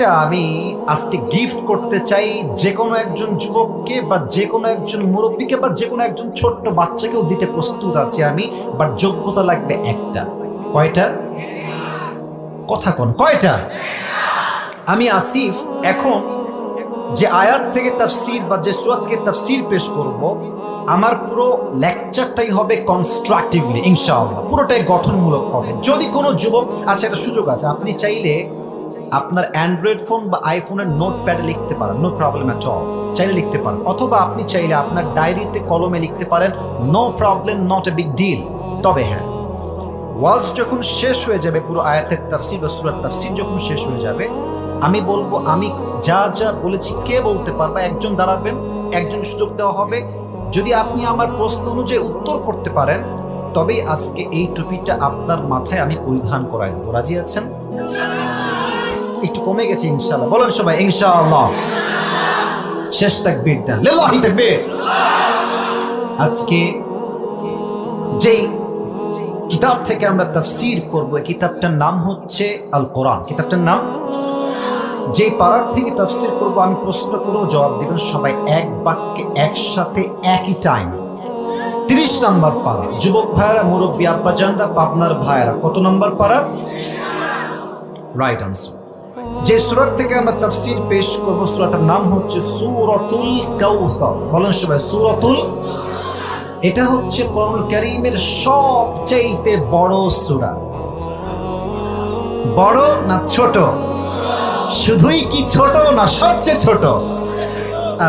টপিকটা আমি আজকে গিফট করতে চাই যে কোনো একজন যুবককে বা যে কোনো একজন মুরব্বীকে বা যে কোনো একজন ছোট্ট বাচ্চাকেও দিতে প্রস্তুত আছি আমি, বাট যোগ্যতা লাগবে একটা। কয়টা? কথা কোন কয়টা? আমি আসিফ এখন যে আয়াত থেকে তাফসীর বা যে সূরা থেকে তাফসীর পেশ করব, আমার পুরো লেকচারটাই হবে কনস্ট্রাকটিভলি ইনশাআল্লাহ, পুরোটাই গঠনমূলক হবে। যদি কোনো যুবক, আচ্ছা একটা সুযোগ আছে, আপনি চাইলে আপনার অ্যান্ড্রয়েড ফোন বা আইফোনের নোটপ্যাডে লিখতে পারেন, নো প্রবলেম অ্যাট অল, চাইলে লিখতে পারেন। অথবা আপনি চাইলে আপনার ডায়েরিতে কলমে লিখতে পারেন, no problem, not a big deal. তবে হ্যাঁ, ওয়াজ যখন শেষ হয়ে যাবে, পুরো আয়াতের তাফসীর বা সূরার তাফসীর যখন শেষ হয়ে যাবে, আমি বলবো আমি যা যা বলেছি কে বলতে পারবে, একজন দাঁড়াবেন, একজন সুযোগ দেওয়া হবে। যদি আপনি আমার প্রশ্ন অনুযায়ী উত্তর করতে পারেন, তবেই আজকে এই টুপিটা আপনার মাথায় আমি পরিধান করাই দেবো। রাজি আছেন? একটু কমে গেছে ইনশাআল্লাহ, বলেন সবাই ইনশাআল্লাহ। শেষ তাকবীর দেন, লিল্লাহি তাকবীর। আজকে যেই কিতাব থেকে আমরা তাফসীর করব, এই কিতাবটার নাম হচ্ছে আল কোরআন। কিতাবটার নাম, যে পারার থেকে তাফসীর করব আমি প্রশ্ন করব, জবাব দিবেন সবাই এক বাক্যে একসাথে একই টাইম। 30 নম্বর পারা। যুবক ভাইয়েরা, মুরব্বী আব্বাজানরা, পাবনার ভাইয়েরা, কত নম্বর পারা? Right answer. যে সূরা থেকে আমরা তাফসীর পেশ করব, সূরাটার নাম হচ্ছে সূরাতুল কাউসার। বলেন সবাই সূরাতুল। এটা হচ্ছে কোরআনুল কারীমের সবচেয়ে বড় সূরা। বড় না ছোট? শুধুই কি ছোট না সবচেয়ে ছোট?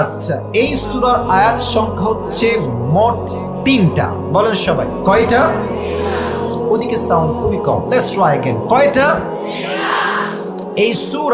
আচ্ছা, এই সূরার আয়াত সংখ্যা হচ্ছে মোট 3টা। বলেন সবাই কয়টা? ওদিকে সাউন্ড খুবই কম, লেটস ট্রাই अगेन। কয়টা? এই সূরা